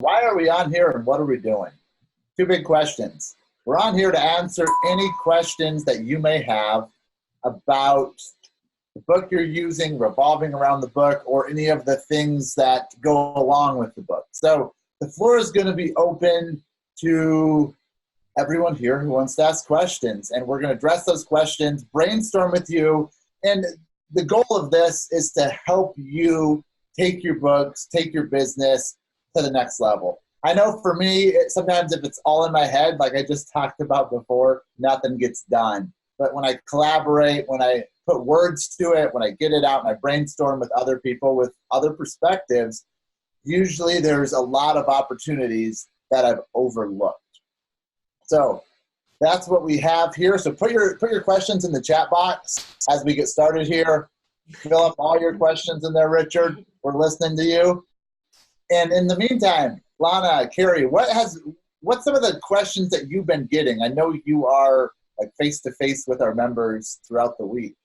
Why are we on here and what are we doing? Two big questions. We're on here to answer any questions that you may have about the book you're using, revolving around the book, or any of the things that go along with the book. So the floor is going to be open to everyone here who wants to ask questions, and we're going to address those questions, brainstorm with you, and the goal of this is to help you take your books, take your business to the next level. I know for me, sometimes if it's all in my head, like I just talked about before, nothing gets done. But when I collaborate, when I put words to it, when I get it out and I brainstorm with other people with other perspectives, usually there's a lot of opportunities that I've overlooked. So that's what we have here. So put your questions in the chat box as we get started here. Fill up all your questions in there, Richard. We're listening to you. And in the meantime, Lana, Carrie, what's some of the questions that you've been getting? I know you are like face-to-face with our members throughout the week.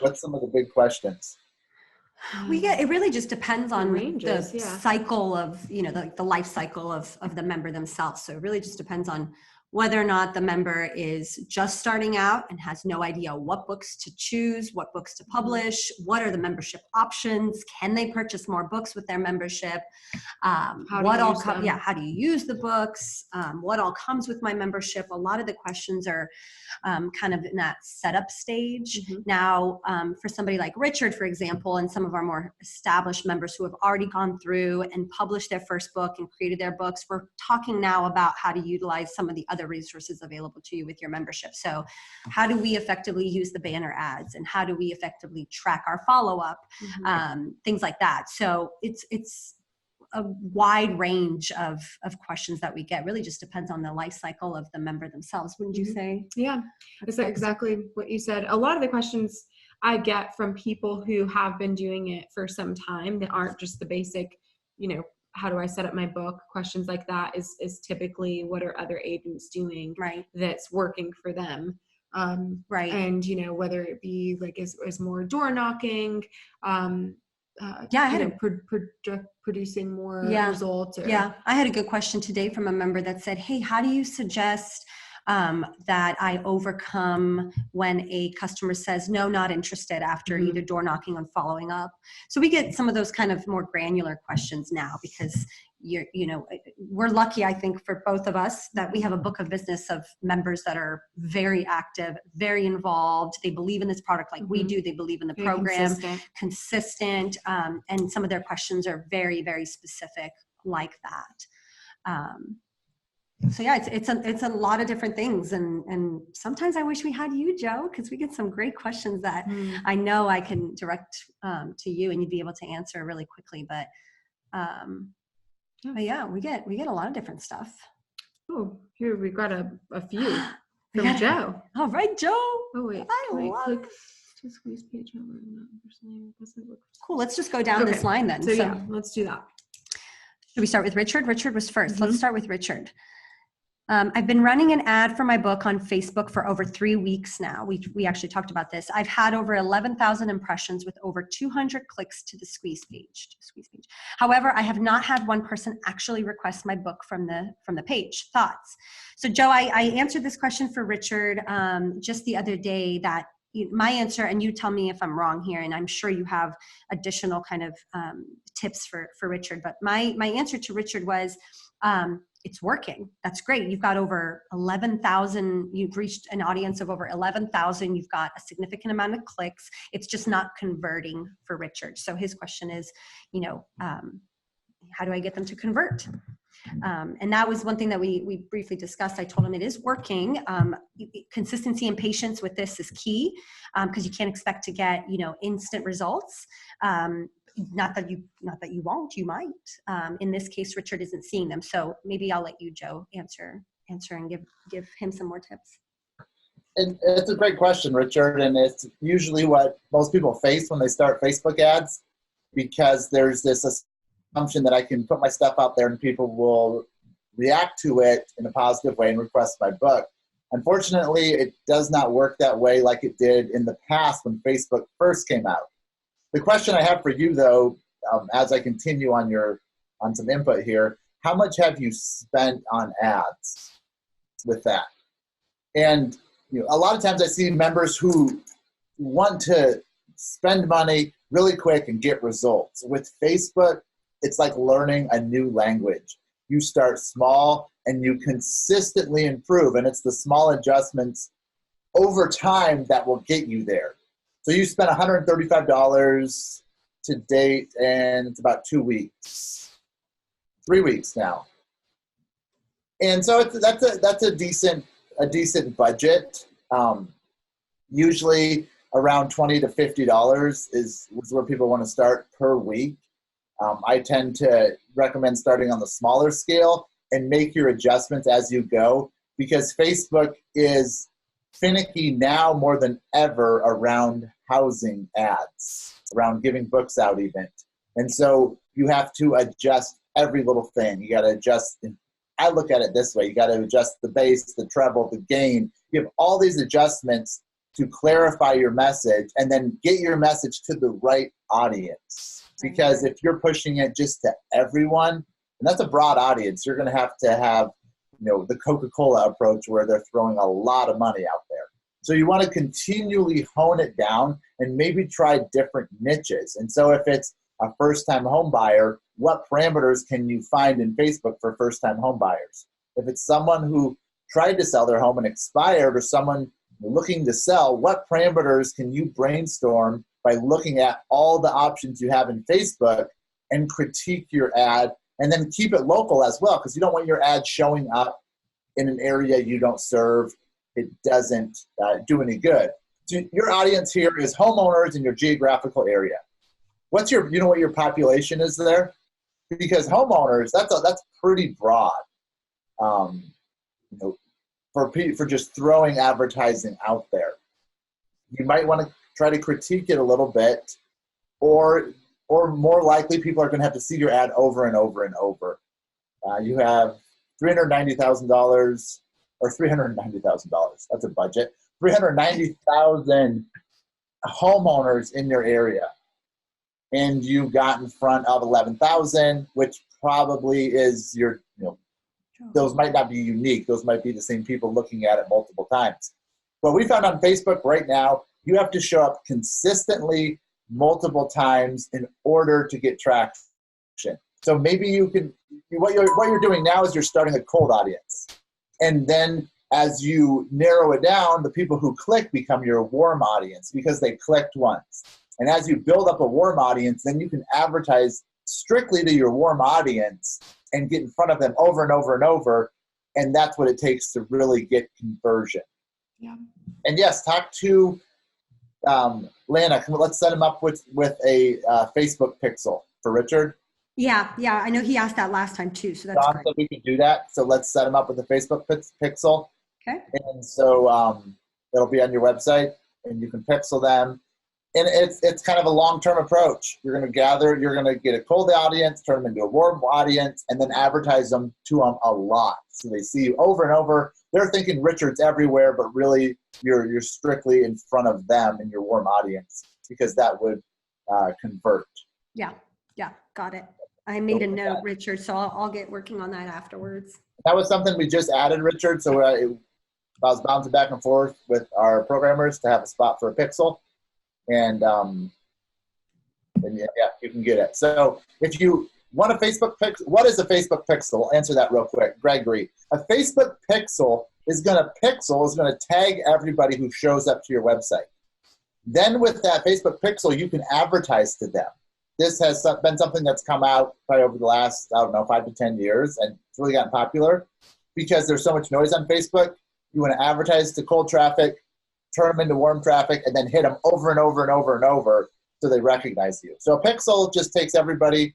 What's some of the big questions? It really just depends on the cycle of, the life cycle of the member themselves. So it really just depends on whether or not the member is just starting out and has no idea what books to choose, what books to publish, what are the membership options, can they purchase more books with their membership, how do you use the books, what all comes with my membership. A lot of the questions are kind of in that setup stage. Mm-hmm. Now, for somebody like Richard, for example, and some of our more established members who have already gone through and published their first book and created their books, we're talking now about how to utilize some of the other resources available to you with your membership. So how do we effectively use the banner ads, and how do we effectively track our follow-up, things like that. So it's a wide range of questions that we get. Really just depends on the life cycle of the member themselves, wouldn't you say? Yeah, it's exactly what you said. A lot of the questions I get from people who have been doing it for some time that aren't just the basic, how do I set up my book? Questions like that is typically what are other agents doing that's working for them. And, whether it be like is more door knocking, producing more results. I had a good question today from a member that said, hey, how do you suggest that I overcome when a customer says, no, not interested after either door knocking or following up? So we get some of those kind of more granular questions now because we're lucky, I think, for both of us that we have a book of business of members that are very active, very involved. They believe in this product like we do. They believe in the program, consistent, and some of their questions are very, very specific like that. So yeah, it's a lot of different things, and sometimes I wish we had you, Joe, because we get some great questions that I know I can direct to you, and you'd be able to answer really quickly. But yeah, we get a lot of different stuff. Oh, here we've got a few from Joe. All right, Joe. Oh wait, click to squeeze page. Cool. Let's just go down this line then. So yeah, let's do that. Should we start with Richard? Richard was first. Let's start with Richard. I've been running an ad for my book on Facebook for over 3 weeks now. We actually talked about this. I've had over 11,000 impressions with over 200 clicks to the squeeze page. However, I have not had one person actually request my book from the page. Thoughts? So Joe, I answered this question for Richard just the other day. That my answer, and you tell me if I'm wrong here, and I'm sure you have additional kind of tips for Richard. But my answer to Richard was, it's working. That's great. You've got over 11,000. You've reached an audience of over 11,000. You've got a significant amount of clicks. It's just not converting for Richard. So his question is, how do I get them to convert? And that was one thing that we briefly discussed. I told him it is working. Consistency and patience with this is key because you can't expect to get, instant results. Not that you won't, you might. In this case, Richard isn't seeing them. So maybe I'll let you, Joe, answer and give him some more tips. And it's a great question, Richard. And it's usually what most people face when they start Facebook ads, because there's this assumption that I can put my stuff out there and people will react to it in a positive way and request my book. Unfortunately, it does not work that way like it did in the past when Facebook first came out. The question I have for you, though, as I continue on some input here, how much have you spent on ads with that? And a lot of times I see members who want to spend money really quick and get results. With Facebook, it's like learning a new language. You start small and you consistently improve, and it's the small adjustments over time that will get you there. So you spent $135 to date, and it's about 2 weeks, 3 weeks now. And so that's a decent budget. Usually around $20 to $50 is where people want to start per week. I tend to recommend starting on the smaller scale and make your adjustments as you go, because Facebook is finicky now more than ever around housing ads, around giving books out even. And so you have to adjust every little thing. You got to adjust. I look at it this way. You got to adjust the bass, the treble, the gain. You have all these adjustments to clarify your message and then get your message to the right audience. Because if you're pushing it just to everyone, and that's a broad audience, you're going to have the Coca-Cola approach where they're throwing a lot of money out there. So you want to continually hone it down and maybe try different niches. And so if it's a first-time home buyer, what parameters can you find in Facebook for first-time home buyers? If it's someone who tried to sell their home and expired, or someone looking to sell, what parameters can you brainstorm by looking at all the options you have in Facebook and critique your ad, and then keep it local as well, because you don't want your ad showing up in an area you don't serve. It doesn't do any good. So your audience here is homeowners in your geographical area. What's your, what your population is there? Because homeowners, that's pretty broad. For just throwing advertising out there. You might want to try to critique it a little bit, or more likely people are going to have to see your ad over and over and over. You have $390,000 or $390,000. That's a budget. 390,000 homeowners in your area, and you got in front of 11,000, which probably is your, those might not be unique. Those might be the same people looking at it multiple times. But we found on Facebook right now, you have to show up consistently multiple times in order to get traction. So maybe you can, what you're doing now is you're starting a cold audience. And then as you narrow it down, the people who click become your warm audience because they clicked once. And as you build up a warm audience, then you can advertise strictly to your warm audience and get in front of them over and over and over. And that's what it takes to really get conversion. Yeah. And yes, talk to Lana. Let's set him up with a Facebook pixel for Richard. Yeah. I know he asked that last time too, so that's great. So we can do that. So let's set him up with a Facebook pixel. Okay. And so it'll be on your website, and you can pixel them. And it's kind of a long-term approach. You're going to get a cold audience, turn them into a warm audience, and then advertise them to them a lot. So they see you over and over. They're thinking Richard's everywhere, but really you're strictly in front of them in your warm audience, because that would convert. Yeah, got it. I made a note, Richard, so I'll get working on that afterwards. That was something we just added, Richard. So I was bouncing back and forth with our programmers to have a spot for a pixel. And yeah, you can get it. So if you want a Facebook pixel, what is a Facebook pixel? I'll answer that real quick. Gregory, a Facebook pixel is going to tag everybody who shows up to your website. Then with that Facebook pixel, you can advertise to them. This has been something that's come out probably over the last, 5 to 10 years, and it's really gotten popular because there's so much noise on Facebook. You want to advertise to cold traffic, turn them into warm traffic, and then hit them over and over and over and over so they recognize you. So a pixel just takes everybody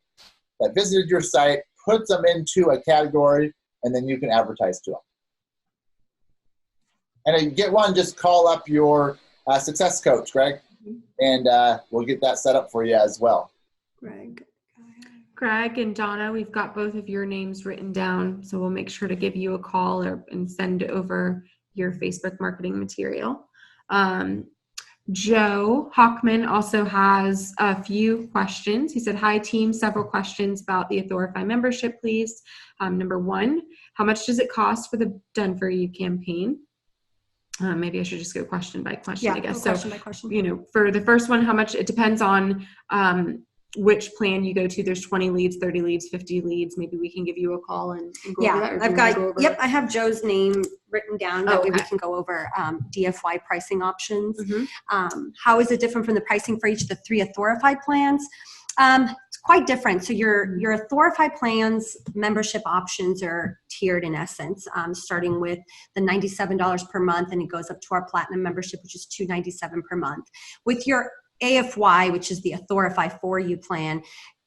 that visited your site, puts them into a category, and then you can advertise to them. And if you get one, just call up your success coach, Greg, and we'll get that set up for you as well. Greg and Donna, we've got both of your names written down, so we'll make sure to give you a call and send over your Facebook marketing material. Joe Hockman also has a few questions. He said, hi team, several questions about the Authorify membership, please. Number one, how much does it cost for the Done For You campaign? Maybe I should just go question by question, I guess. Question by question. You know, for the first one, how much, it depends on which plan you go to. There's 20 leads, 30 leads, 50 leads. Maybe we can give you a call and go over that. I've got, yep, I have Joe's name written down. That way we can go over DFY pricing options. How is it different from the pricing for each of the 3 Authorify plans? It's quite different. So your Authorify plans membership options are tiered in essence, starting with the $97 per month, and it goes up to our platinum membership, which is $297 per month. With your AFY, which is the Authorify For You plan,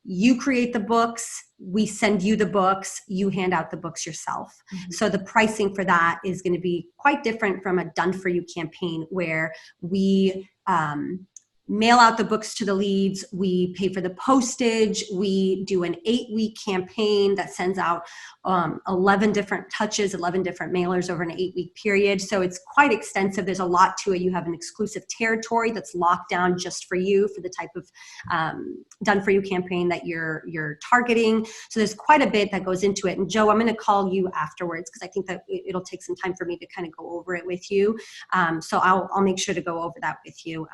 you create the books, we send you the books, you hand out the books yourself. So the pricing for that is going to be quite different from a Done For You campaign, where we mail out the books to the leads, we pay for the postage, we do an 8-week campaign that sends out 11 different touches, 11 different mailers over an 8-week period. So it's quite extensive. There's a lot to it. You have an exclusive territory that's locked down just for you, for the type of Done For You campaign that you're targeting. So there's quite a bit that goes into it. And Joe, I'm going to call you afterwards because I think that it'll take some time for me to kind of go over it with you. So I'll make sure to go over that with you.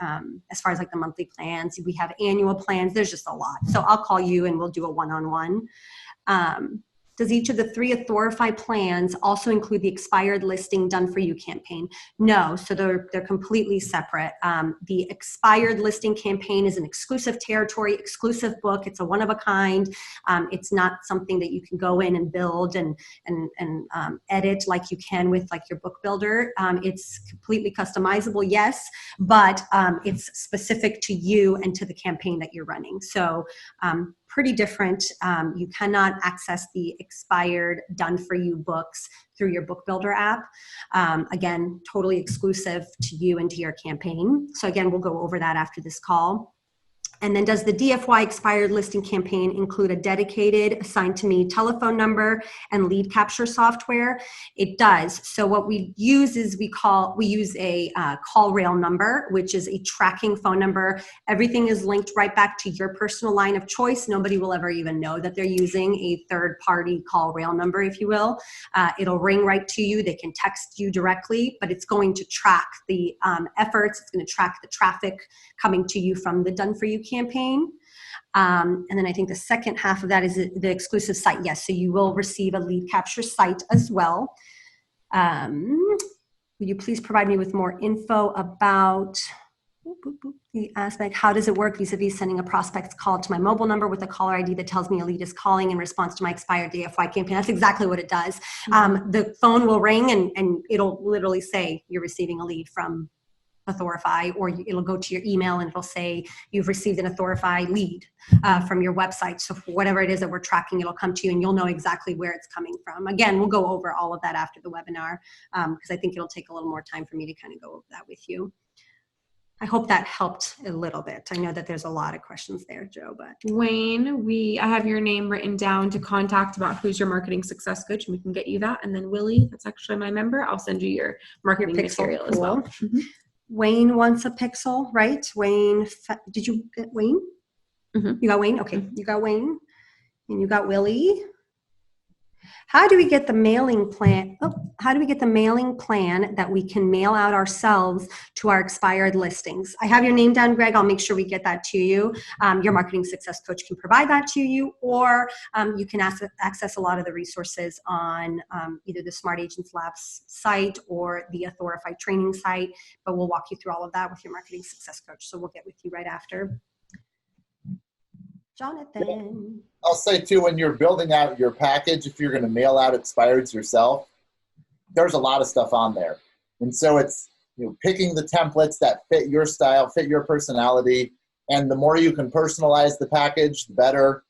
As far as like the monthly plans, we have annual plans. There's just a lot. So I'll call you and we'll do a one-on-one. Does each of the 3 Authorify plans also include the expired listing Done For You campaign? No, so they're completely separate. The expired listing campaign is an exclusive territory, exclusive book. It's a one of a kind. It's not something that you can go in and build and edit like you can with like your book builder. It's completely customizable, yes, but it's specific to you and to the campaign that you're running. So pretty different. You cannot access the expired Done For You books through your book builder app. Again, totally exclusive to you and to your campaign. So again, we'll go over that after this call. And then does the DFY expired listing campaign include a dedicated assigned to me telephone number and lead capture software? It does. So what we use is we use a call rail number, which is a tracking phone number. Everything is linked right back to your personal line of choice. Nobody will ever even know that they're using a third party call rail number, if you will. It'll ring right to you. They can text you directly, but it's going to track the efforts. It's going to track the traffic coming to you from the Done For You campaign. And then I think the second half of that is the exclusive site. Yes, so you will receive a lead capture site as well. Will you please provide me with more info about the aspect? How does it work vis-a-vis sending a prospect's call to my mobile number with a caller ID that tells me a lead is calling in response to my expired DFY campaign? That's exactly what it does. The phone will ring and it'll literally say you're receiving a lead from Authorify, or it'll go to your email and it'll say you've received an Authorify lead from your website. So for whatever it is that we're tracking, it'll come to you and you'll know exactly where it's coming from. Again, we'll go over all of that after the webinar because I think it'll take a little more time for me to kind of go over that with you. I hope that helped a little bit. I know that there's a lot of questions there, Joe, but. Wayne, I have your name written down to contact about who's your marketing success coach, and we can get you that. And then Willie, that's actually my member, I'll send you your marketing material as well. Wayne wants a pixel, right? Wayne, did you get Wayne? You got Wayne? Okay, you got Wayne. And you got Willie. How do we get the mailing plan? How do we get the mailing plan that we can mail out ourselves to our expired listings? I have your name down, Greg. I'll make sure we get that to you. Your marketing success coach can provide that to you, or you can access a lot of the resources on either the Smart Agents Labs site or the Authorify training site, but we'll walk you through all of that with your marketing success coach. So we'll get with you right after. Jonathan. I'll say too, when you're building out your package, if you're going to mail out expireds yourself, there's a lot of stuff on there. And so it's picking the templates that fit your style, fit your personality. And the more you can personalize the package, the better.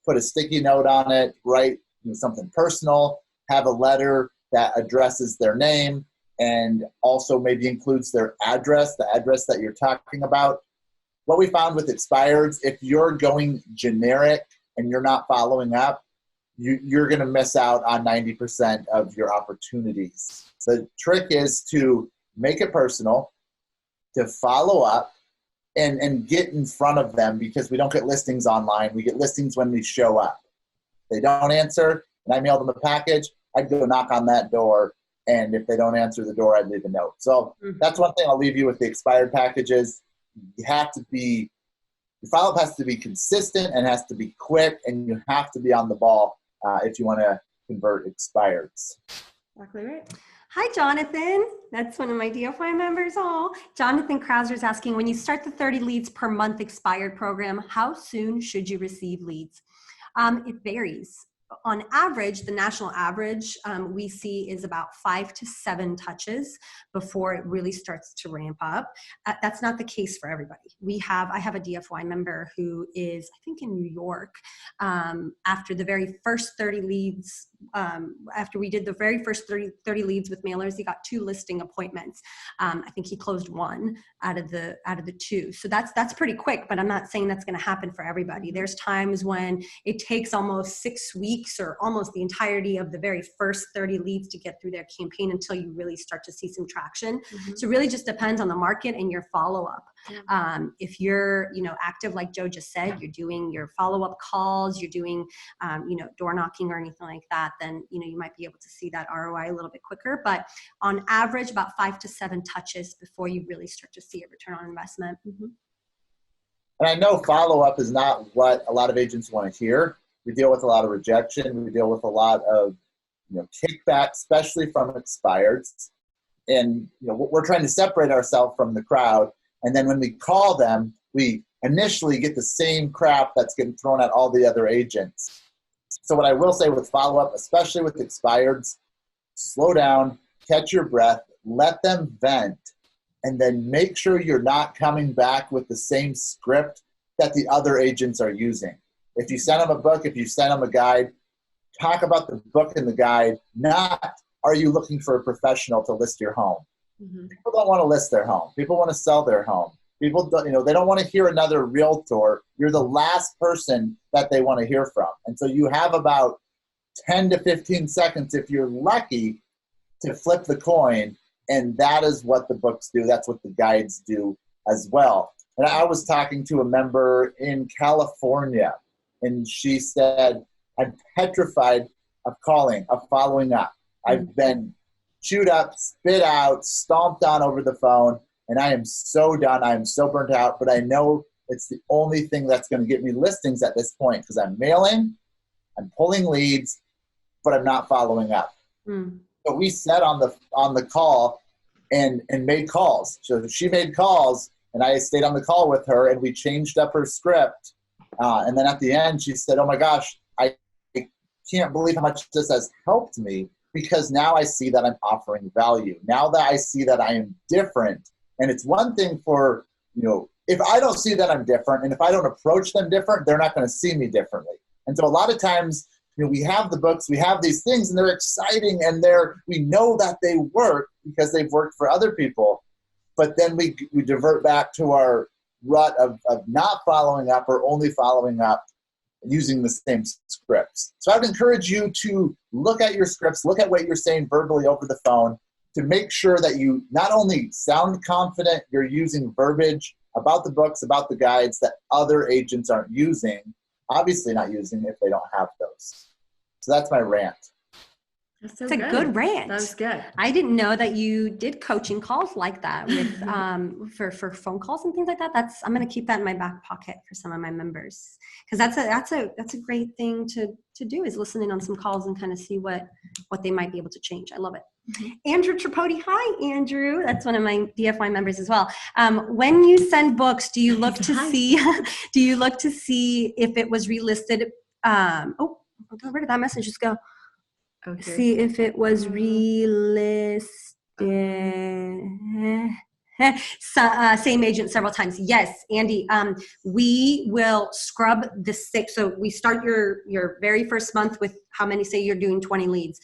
Put a sticky note on it, write something personal, have a letter that addresses their name and also maybe includes their address, the address that you're talking about. What we found with expireds, if you're going generic and you're not following up, you're going to miss out on 90% of your opportunities. The trick is to make it personal, to follow up and get in front of them, because we don't get listings online. We get listings when we show up. If they don't answer and I mail them a package, I'd go knock on that door. And if they don't answer the door, I'd leave a note. So that's one thing I'll leave you with the expired packages. You have to be, your follow-up has to be consistent and has to be quick, and you have to be on the ball if you want to convert expireds. Exactly right. Hi, Jonathan. That's one of my DFY members. Oh, Jonathan Krauser is asking, when you start the 30 leads per month expired program, how soon should you receive leads? It varies. On average, the national average we see is about 5 to 7 touches before it really starts to ramp up. That's not the case for everybody. I have a DFY member who is, I think, in New York. After the very first 30 leads, after we did the very first 30 leads with mailers, he got 2 listing appointments. I think he closed 1 out of the 2. So that's pretty quick, but I'm not saying that's going to happen for everybody. There's times when it takes almost 6 weeks or almost the entirety of the very first 30 leads to get through their campaign until you really start to see some traction. So it really just depends on the market and your follow-up. If you're, active, like Joe just said, you're doing your follow-up calls, you're doing, door knocking or anything like that, then, you might be able to see that ROI a little bit quicker. But on average, about 5 to 7 touches before you really start to see a return on investment. And I know follow-up is not what a lot of agents want to hear. We deal with a lot of rejection. We deal with a lot of, kickback, especially from expireds. And, we're trying to separate ourselves from the crowd. And then when we call them, we initially get the same crap that's getting thrown at all the other agents. So what I will say with follow-up, especially with expireds, slow down, catch your breath, let them vent, and then make sure you're not coming back with the same script that the other agents are using. If you send them a book, if you send them a guide, talk about the book and the guide, not are you looking for a professional to list your home. People don't want to list their home. People want to sell their home. People don't, they don't want to hear another realtor. You're the last person that they want to hear from. And so you have about 10 to 15 seconds, if you're lucky, to flip the coin. And that is what the books do. That's what the guides do as well. And I was talking to a member in California, and she said, I'm petrified of calling, of following up. I've been chewed up, spit out, stomped on over the phone, and I am so done. I am so burnt out, but I know it's the only thing that's going to get me listings at this point, because I'm mailing, I'm pulling leads, but I'm not following up. So we sat on the call and made calls. So she made calls, and I stayed on the call with her, and we changed up her script. And then at the end, she said, oh my gosh, I can't believe how much this has helped me, because now I see that I'm offering value. Now that I see that I am different. And it's one thing for, if I don't see that I'm different, and if I don't approach them different, they're not going to see me differently. And so a lot of times, we have the books, we have these things, and they're exciting, and we know that they work because they've worked for other people. But then we divert back to our rut of not following up, or only following up using the same scripts. So I would encourage you to look at your scripts, look at what you're saying verbally over the phone, to make sure that you not only sound confident, you're using verbiage about the books, about the guides that other agents aren't using, obviously not using if they don't have those. So that's my rant. That's so It's a good rant. That's good. I didn't know that you did coaching calls like that with for phone calls and things like that. I'm going to keep that in my back pocket for some of my members, because that's a great thing to do, is listen in on some calls and kind of see what they might be able to change. I love it. Andrew Tripodi. Hi, Andrew. That's one of my DFY members as well. When you send books, do you look to see if it was relisted? Where did that message just go? Okay. See if it was relisted. Same agent several times. Yes, Andy. We will scrub the 6. So we start your very first month with how many, say you're doing 20 leads.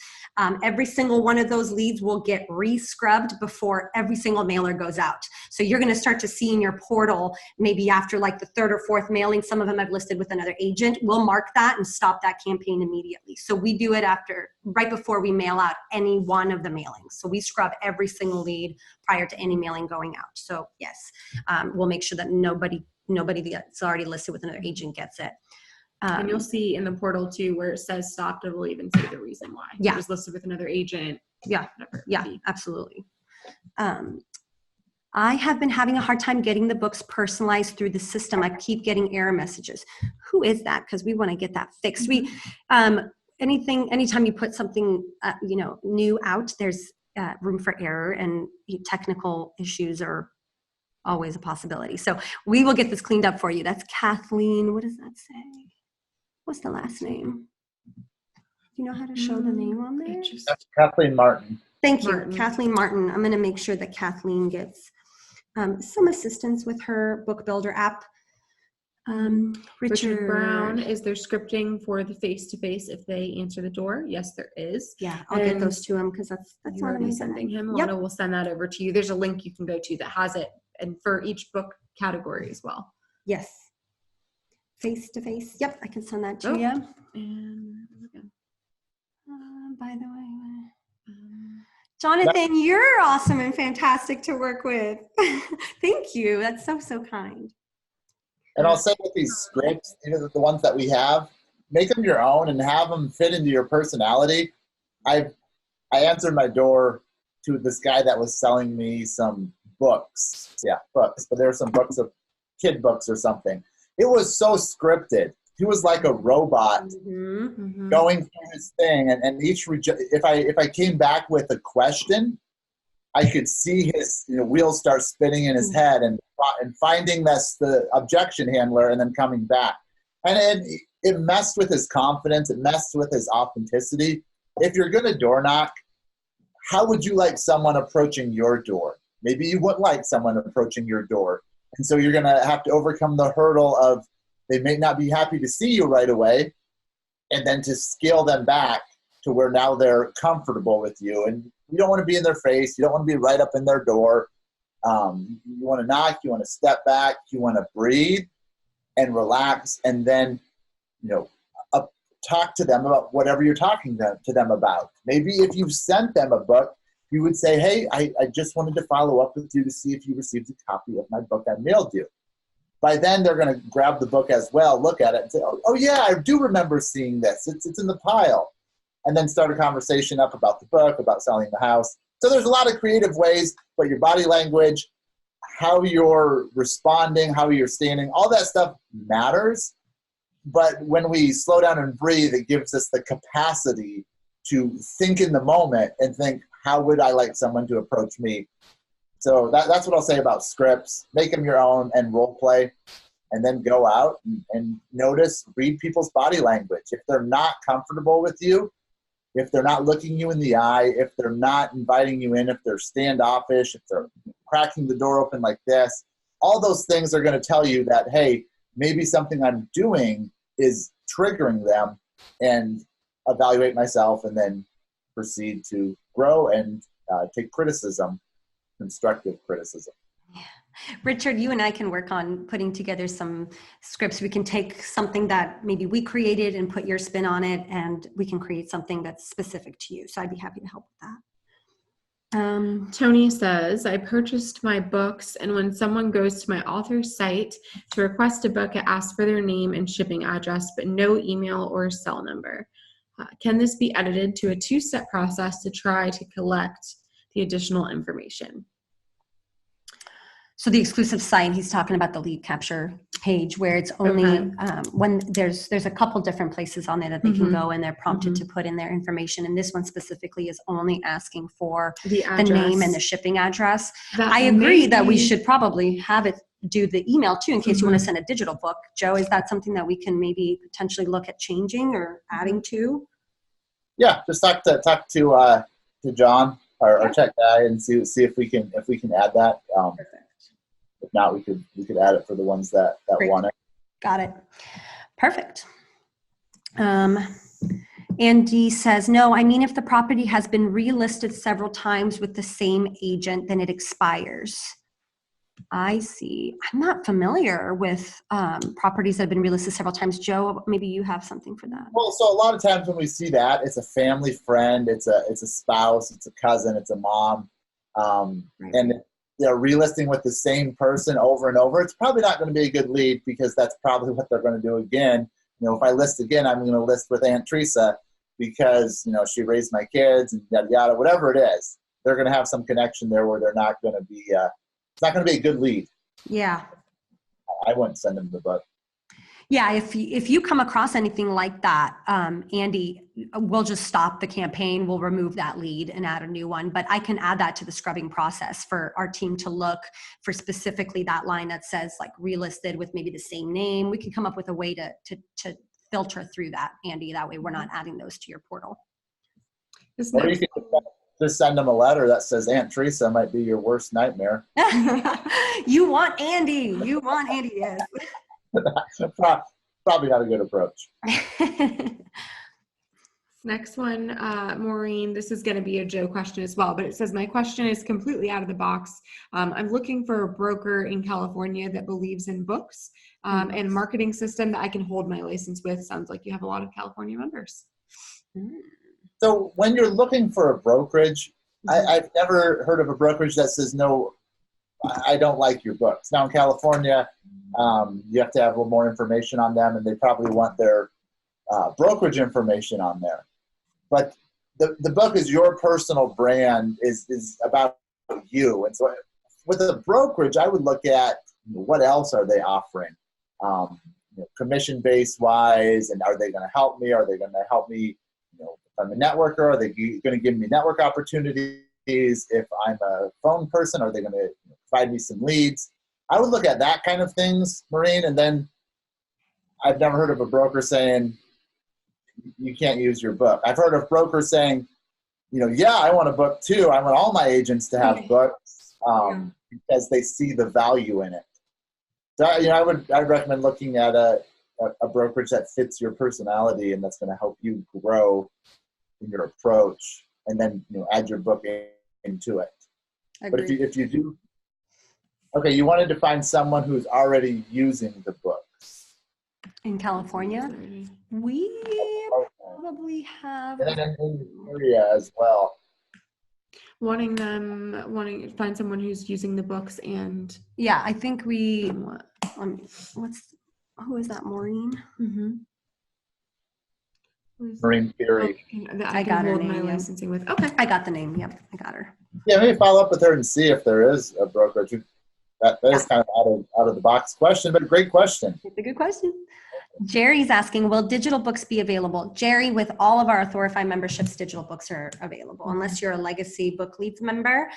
Every single one of those leads will get re-scrubbed before every single mailer goes out. So you're going to start to see in your portal, maybe after like the third or fourth mailing, some of them I've listed with another agent, we'll mark that and stop that campaign immediately. So we do it right before we mail out any one of the mailings. So we scrub every single lead prior to any mailing going out. So yes, we'll make sure that nobody that's already listed with another agent gets it. And you'll see in the portal too, where it says stopped, it will even say the reason why. Yeah. It was listed with another agent. Yeah. Yeah, absolutely. I have been having a hard time getting the books personalized through the system. I keep getting error messages. Who is that? Because we want to get that fixed. Anytime you put something, new out, there's room for error, and technical issues are always a possibility. So we will get this cleaned up for you. That's Kathleen. What does that say? What's the last name? Do you know how to show the name on there? That's Kathleen Martin. Thank you, Kathleen Martin. I'm going to make sure that Kathleen gets some assistance with her book builder app. Richard Brown, is there scripting for the face-to-face if they answer the door? Yes, there is. Yeah, I'll get those to him because that's already sending him. Yep. Lana will send that over to you. There's a link you can go to that has it, and for each book category as well. Yes. Face-to-face. Yep, I can send that to you. And by the way, Jonathan, you're awesome and fantastic to work with. Thank you. That's so kind. And I'll say with these scripts, the ones that we have, make them your own and have them fit into your personality. I answered my door to this guy that was selling me some books. Yeah, books. But there were some books of kid books or something. It was so scripted. He was like a robot going through his thing, and if I came back with a question, I could see his wheels start spinning in his head and finding that's the objection handler and then coming back. And it messed with his confidence. It messed with his authenticity. If you're going to door knock, how would you like someone approaching your door? Maybe you wouldn't like someone approaching your door. And so you're going to have to overcome the hurdle of they may not be happy to see you right away, and then to scale them back to where now they're comfortable with you. And you don't want to be in their face. You don't want to be right up in their door. You want to knock. You want to step back. You want to breathe and relax, and then talk to them about whatever you're talking to them about. Maybe if you've sent them a book, you would say, hey, I just wanted to follow up with you to see if you received a copy of my book I mailed you. By then, they're going to grab the book as well, look at it, and say, oh yeah, I do remember seeing this. It's in the pile. And then start a conversation up about the book, about selling the house. So there's a lot of creative ways, but your body language, how you're responding, how you're standing, all that stuff matters. But when we slow down and breathe, it gives us the capacity to think in the moment and think, how would I like someone to approach me? So that's what I'll say about scripts. Make them your own and role play, and then go out and read people's body language. If they're not comfortable with you, if they're not looking you in the eye, if they're not inviting you in, if they're standoffish, if they're cracking the door open like this, all those things are going to tell you that, hey, maybe something I'm doing is triggering them, and evaluate myself and then proceed to grow and take criticism, constructive criticism. Yeah. Richard, you and I can work on putting together some scripts. We can take something that maybe we created and put your spin on it, and we can create something that's specific to you. So I'd be happy to help with that. Tony says, I purchased my books, and when someone goes to my author's site to request a book, it asks for their name and shipping address, but no email or cell number. Can this be edited to a 2-step process to try to collect the additional information? So the exclusive site, he's talking about the lead capture page, where it's only when there's a couple different places on there that they can go, and they're prompted to put in their information. And this one specifically is only asking for the name and the shipping address. I agree that we should probably have it do the email too, in case you want to send a digital book. Joe, is that something that we can maybe potentially look at changing or adding to? Yeah, just talk to John, our tech guy, and see if we can add that. Perfect. If not, we could add it for the ones that want it. Got it. Perfect. Andy says, no, I mean, if the property has been relisted several times with the same agent, then it expires. I see. I'm not familiar with properties that have been relisted several times. Joe, maybe you have something for that. Well, so a lot of times when we see that, it's a family friend, it's a spouse, it's a cousin, it's a mom, and they're relisting with the same person over and over. It's probably not going to be a good lead because that's probably what they're going to do again. If I list again, I'm going to list with Aunt Teresa because, she raised my kids and yada, yada, whatever it is. They're going to have some connection there where they're not going to be, it's not going to be a good lead. Yeah. I wouldn't send them the book. Yeah, if you come across anything like that, Andy, we'll just stop the campaign. We'll remove that lead and add a new one. But I can add that to the scrubbing process for our team to look for specifically that line that says like relisted with maybe the same name. We can come up with a way to filter through that, Andy. That way we're not adding those to your portal. Or you can just send them a letter that says Aunt Teresa might be your worst nightmare. You want Andy. You want Andy, yes. Probably not a good approach. Next one, Maureen, this is going to be a Joe question as well, but it says, my question is completely out of the box. I'm looking for a broker in California that believes in books and a marketing system that I can hold my license with. Sounds like you have a lot of California members. So when you're looking for a brokerage, I've never heard of a brokerage that says, no, I don't like your books. Now in California, you have to have a little more information on them, and they probably want their brokerage information on there. But the book is your personal brand, is about you. And so with a brokerage, I would look at what else are they offering, commission-based wise, and are they going to help me? Are they going to help me, if I'm a networker? Are they going to give me network opportunities? If I'm a phone person, are they going to provide me some leads? I would look at that kind of things, Maureen, and then I've never heard of a broker saying, you can't use your book. I've heard of brokers saying, yeah, I want a book too. I want all my agents to have books because they see the value in it. So, I'd recommend looking at a brokerage that fits your personality and that's going to help you grow in your approach, and then add your book into it. But if you do, okay, you wanted to find someone who's already using the books. In California, we probably have. And then in the area as well. Wanting to find someone who's using the books and. Yeah, I think we. Who is that, Maureen? Mm-hmm. Maureen Peary. That I got her name. My licensing with. Okay. I got the name. Yep, I got her. Yeah, maybe follow up with her and see if there is a brokerage. That is kind of out of the box question, but a great question. It's a good question. Jerry's asking, will digital books be available? Jerry, with all of our Authorify memberships, digital books are available. Unless you're a legacy book leads member,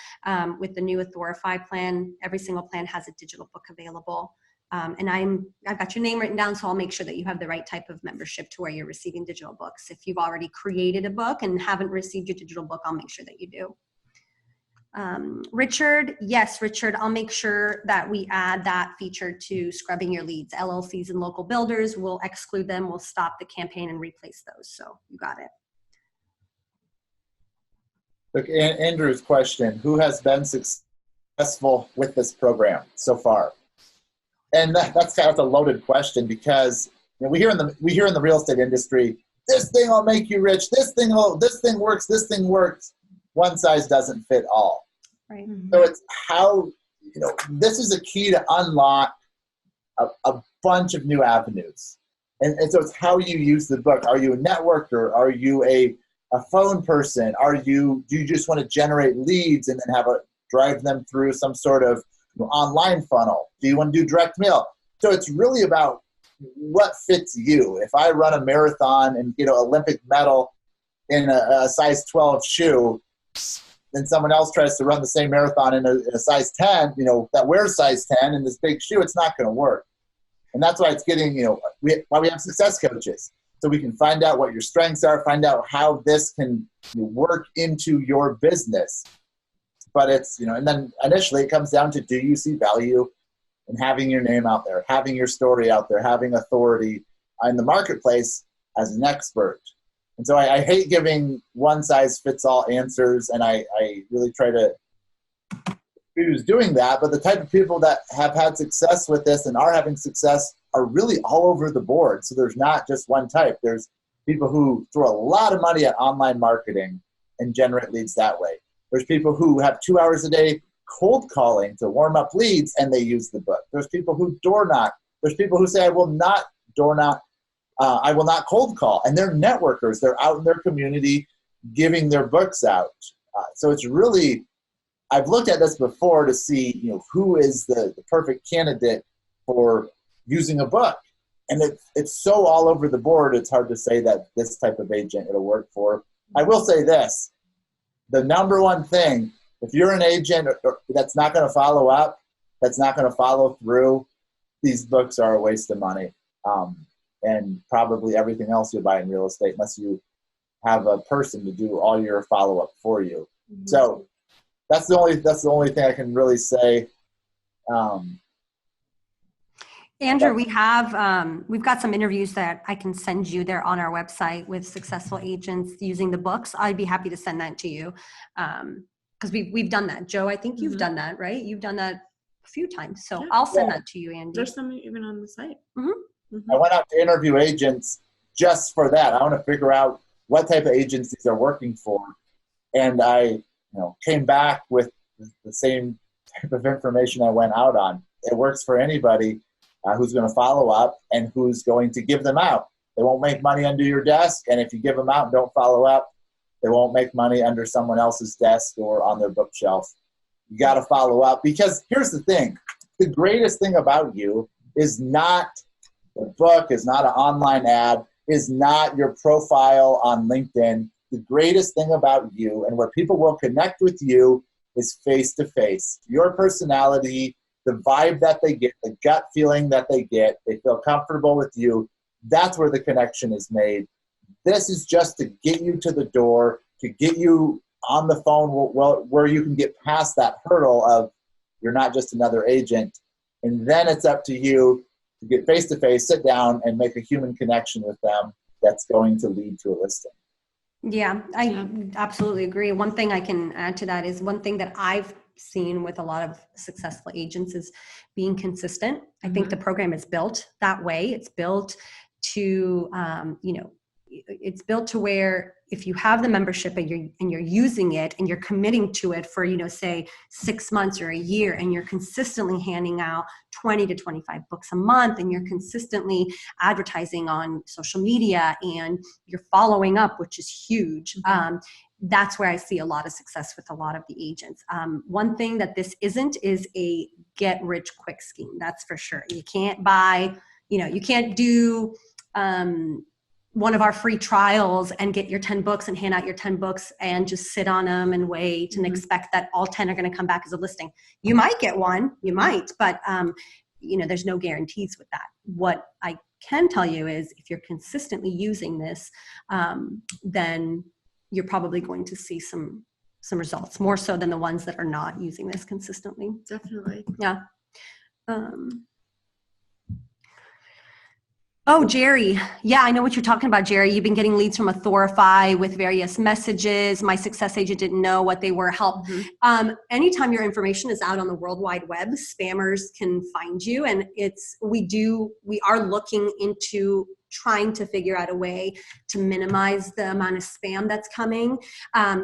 with the new Authorify plan, every single plan has a digital book available. And I've got your name written down, so I'll make sure that you have the right type of membership to where you're receiving digital books. If you've already created a book and haven't received your digital book, I'll make sure that you do. Richard, yes, Richard, I'll make sure that we add that feature to scrubbing your leads. LLCs and local builders, we'll exclude them. We'll stop the campaign and replace those. So you got it. Look, Andrew's question, who has been successful with this program so far? And that's kind of a loaded question because we hear in the real estate industry, this thing will make you rich. This thing works. This thing works. One size doesn't fit all. Right. So it's how, this is a key to unlock a bunch of new avenues. And so it's how you use the book. Are you a networker? Are you a phone person? Do you just want to generate leads and then drive them through some sort of online funnel? Do you want to do direct mail? So it's really about what fits you. If I run a marathon and get an Olympic medal in a size 12 shoe, then someone else tries to run the same marathon in a size 10, that wears size 10 in this big shoe, it's not going to work. And that's why it's getting, why we have success coaches. So we can find out what your strengths are, find out how this can work into your business. But it's, and then initially it comes down to, do you see value in having your name out there, having your story out there, having authority in the marketplace as an expert? And so I hate giving one-size-fits-all answers, and I really try to who's doing that. But the type of people that have had success with this and are having success are really all over the board. So there's not just one type. There's people who throw a lot of money at online marketing and generate leads that way. There's people who have 2 hours a day cold calling to warm up leads, and they use the book. There's people who door knock. There's people who say, I will not door knock. I will not cold call. And they're networkers. They're out in their community giving their books out. So it's really, I've looked at this before to see, who is the perfect candidate for using a book. And it's so all over the board, it's hard to say that this type of agent it'll work for. I will say this, the number one thing, if you're an agent that's not going to follow up, that's not going to follow through, these books are a waste of money. And probably everything else you'll buy in real estate, unless you have a person to do all your follow-up for you. Mm-hmm. So that's the only thing I can really say. Andrew, we've got some interviews that I can send you. They're on our website with successful agents using the books. I'd be happy to send that to you. Because we've done that. Joe, I think you've done that, right? You've done that a few times. So I'll send that to you, Andy. There's some even on the site. Mm-hmm. I went out to interview agents just for that. I want to figure out what type of agencies they're working for. And I came back with the same type of information I went out on. It works for anybody who's going to follow up and who's going to give them out. They won't make money under your desk. And if you give them out and don't follow up, they won't make money under someone else's desk or on their bookshelf. You got to follow up, because here's the thing. The greatest thing about you is not the book, is not an online ad, is not your profile on LinkedIn. The greatest thing about you and where people will connect with you is face-to-face. Your personality, the vibe that they get, the gut feeling that they get, they feel comfortable with you. That's where the connection is made. This is just to get you to the door, to get you on the phone where you can get past that hurdle of you're not just another agent. And then it's up to you to get face-to-face, sit down, and make a human connection with them that's going to lead to a listing. Yeah, I absolutely agree. One thing I can add to that is one thing that I've seen with a lot of successful agents is being consistent. I think the program is built that way. It's built to, it's built to where if you have the membership and you're using it and you're committing to it for, say 6 months or a year, and you're consistently handing out 20 to 25 books a month, and you're consistently advertising on social media and you're following up, which is huge. That's where I see a lot of success with a lot of the agents. One thing that this isn't is a get rich quick scheme. That's for sure. You can't buy, you can't do, one of our free trials and get your 10 books and hand out your 10 books and just sit on them and wait and expect that all 10 are going to come back as a listing. You might get one, but there's no guarantees with that. What I can tell you is if you're consistently using this, then you're probably going to see some results, more so than the ones that are not using this consistently. Definitely. Yeah. Oh, Jerry. Yeah, I know what you're talking about, Jerry. You've been getting leads from Authorify with various messages. My success agent didn't know what they were. Help. Anytime your information is out on the World Wide Web, spammers can find you. And we are looking into trying to figure out a way to minimize the amount of spam that's coming.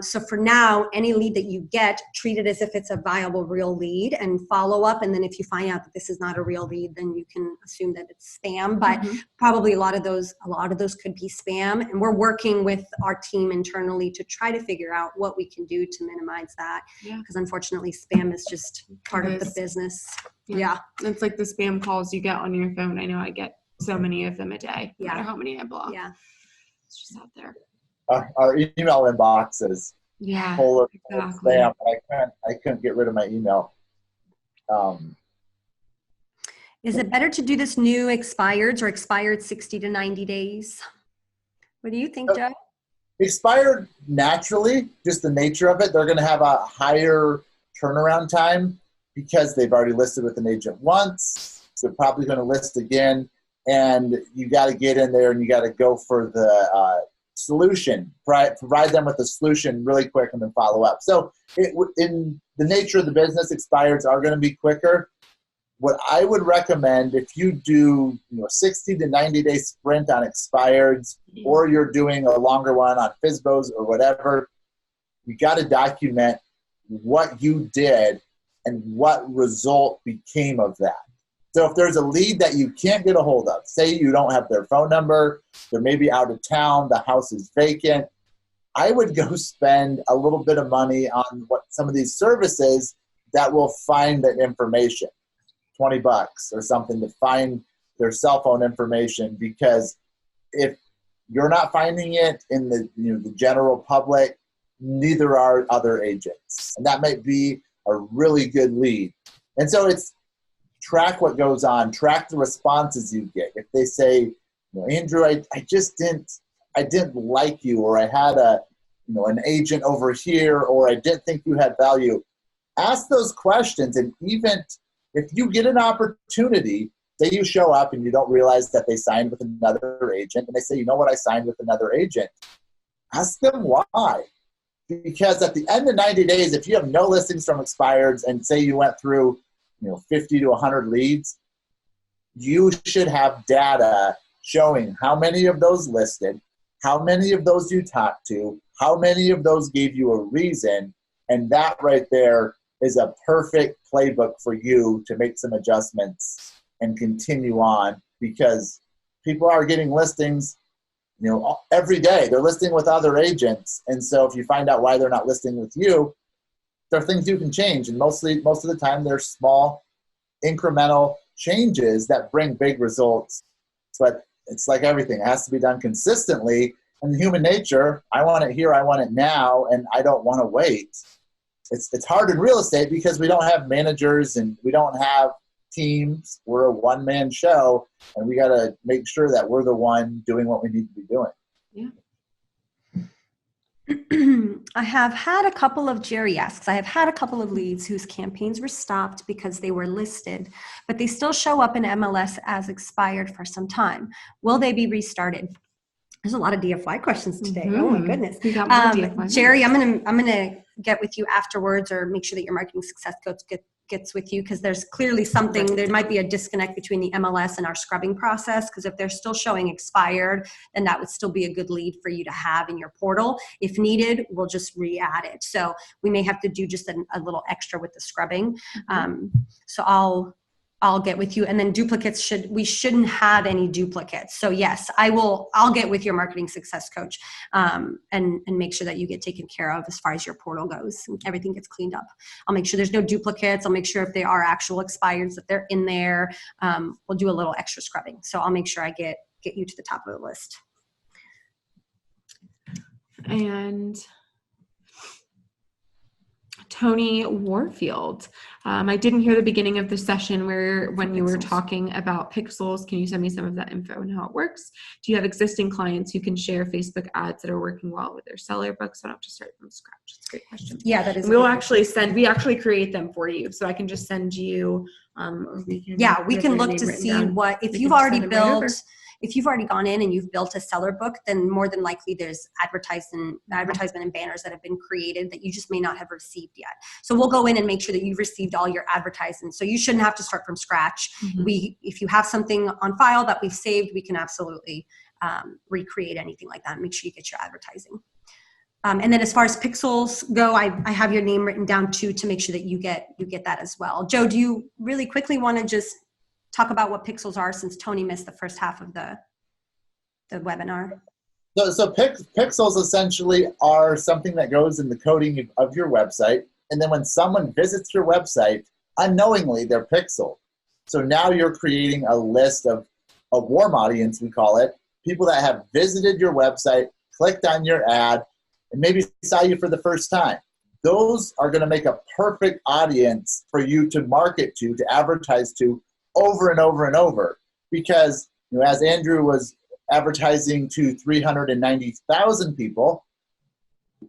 So for now, any lead that you get, treat it as if it's a viable real lead and follow up. And then if you find out that this is not a real lead, then you can assume that it's spam. But probably a lot of those could be spam. And we're working with our team internally to try to figure out what we can do to minimize that. Because unfortunately, spam is just part of the business. Yeah. It's like the spam calls you get on your phone. I know I get so many of them a day, no matter how many I block. Yeah. It's just out there. Our email inbox is full of spam. I couldn't get rid of my email. Is it better to do this new expireds or expired 60 to 90 days? What do you think, Joe? Expired naturally, just the nature of it. They're going to have a higher turnaround time because they've already listed with an agent once. So they're probably going to list again. And you got to get in there and you got to go for the solution, provide them with a solution really quick and then follow up. So in the nature of the business, expireds are going to be quicker. What I would recommend, if you do 60 to 90 day sprint on expireds, or you're doing a longer one on FSBOs or whatever, you got to document what you did and what result became of that. So if there's a lead that you can't get a hold of, say you don't have their phone number, they're maybe out of town, the house is vacant, I would go spend a little bit of money on what some of these services that will find that information, $20 or something to find their cell phone information, because if you're not finding it in the general public, neither are other agents. And that might be a really good lead. And so it's track what goes on, track the responses you get. If they say, Andrew, I didn't like you, or I had an agent over here, or I didn't think you had value, ask those questions. And even if you get an opportunity, say you show up and you don't realize that they signed with another agent, and they say, you know what, I signed with another agent, ask them why. Because at the end of 90 days, if you have no listings from expireds, and say you went through 50 to 100 leads, you should have data showing how many of those listed, how many of those you talked to, how many of those gave you a reason, and that right there is a perfect playbook for you to make some adjustments and continue on, because people are getting listings every day. They're listing with other agents, and so if you find out why they're not listing with you, there are things you can change, and most of the time they're small incremental changes that bring big results. But it's like everything, it has to be done consistently. And human nature, I want it here, I want it now, and I don't want to wait. It's hard in real estate because we don't have managers and we don't have teams. We're a one-man show, and we got to make sure that we're the one doing what we need to be doing. Yeah. I have had a couple of, Jerry asks, I have had a couple of leads whose campaigns were stopped because they were listed, but they still show up in MLS as expired for some time. Will they be restarted? There's a lot of DFY questions today. Mm-hmm. Oh my goodness. We got more DFY. Jerry, I'm gonna get with you afterwards, or make sure that your marketing success coach gets with you, because there's clearly something, there might be a disconnect between the MLS and our scrubbing process, because if they're still showing expired, then that would still be a good lead for you to have in your portal. If needed, we'll just re-add it. So we may have to do just a little extra with the scrubbing. So I'll get with you. And then duplicates, we shouldn't have any duplicates. So yes, I'll get with your marketing success coach and make sure that you get taken care of as far as your portal goes and everything gets cleaned up. I'll make sure there's no duplicates. I'll make sure if they are actual expireds that they're in there. We'll do a little extra scrubbing. So I'll make sure I get you to the top of the list. And Tony Warfield. I didn't hear the beginning of the session when you were talking about pixels. Can you send me some of that info and how it works? Do you have existing clients who can share Facebook ads that are working well with their seller books? I don't have to start from scratch. That's a great question. Yeah, that is. We actually create them for you. So I can just send you, we can look to see what, if you've already built, if you've already gone in and you've built a seller book, then more than likely there's advertisement and banners that have been created that you just may not have received yet. So we'll go in and make sure that you've received all your advertisements. So you shouldn't have to start from scratch. Mm-hmm. If you have something on file that we've saved, we can absolutely recreate anything like that and make sure you get your advertising. And then as far as pixels go, I have your name written down too, to make sure that you get that as well. Joe, do you really quickly want to just talk about what pixels are, since Tony missed the first half of the webinar? So pixels essentially are something that goes in the coding of your website. And then when someone visits your website, unknowingly they're pixeled. So now you're creating a list of a warm audience, we call it, people that have visited your website, clicked on your ad, and maybe saw you for the first time. Those are going to make a perfect audience for you to market to advertise to over and over and over. Because as Andrew was advertising to 390,000 people,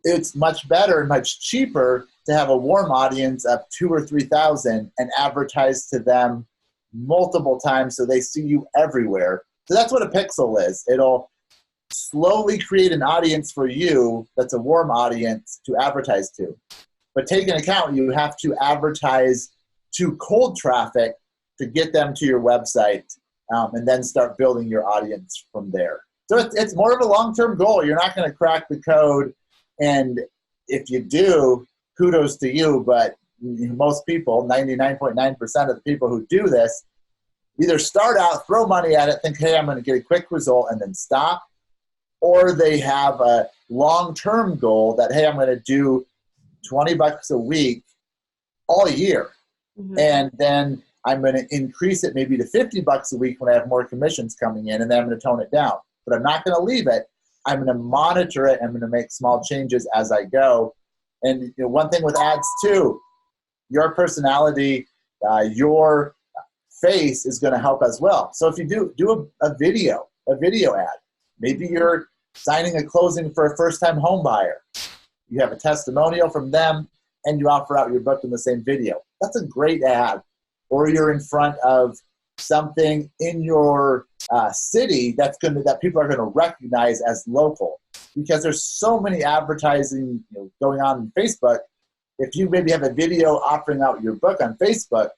it's much better and much cheaper to have a warm audience of 2,000 or 3,000 and advertise to them multiple times so they see you everywhere. So that's what a pixel is. It'll slowly create an audience for you that's a warm audience to advertise to. But take into account, you have to advertise to cold traffic to get them to your website, and then start building your audience from there. So it's more of a long-term goal. You're not going to crack the code, and if you do, kudos to you, but most people, 99.9% of the people who do this, either start out, throw money at it, think, hey, I'm going to get a quick result, and then stop, or they have a long-term goal that, hey, I'm going to do $20 a week all year, and then I'm going to increase it maybe to $50 a week when I have more commissions coming in, and then I'm going to tone it down. But I'm not going to leave it. I'm going to monitor it. I'm going to make small changes as I go. And one thing with ads too, your personality, your face is going to help as well. So if you do a video ad, maybe you're signing a closing for a first-time home buyer. You have a testimonial from them, and you offer out your book in the same video. That's a great ad. Or you're in front of something in your city that people are going to recognize as local, because there's so many advertising going on in Facebook. If you maybe have a video offering out your book on Facebook,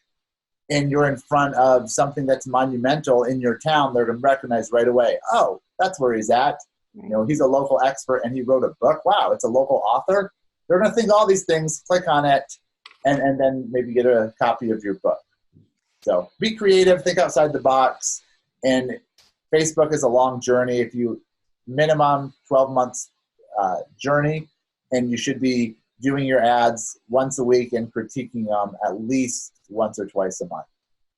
and you're in front of something that's monumental in your town, they're going to recognize right away. Oh, that's where he's at. He's a local expert and he wrote a book. Wow, it's a local author. They're going to think all these things, click on it, and then maybe get a copy of your book. So be creative, think outside the box, and Facebook is a long journey. If you minimum 12 months journey, and you should be doing your ads once a week and critiquing them at least once or twice a month.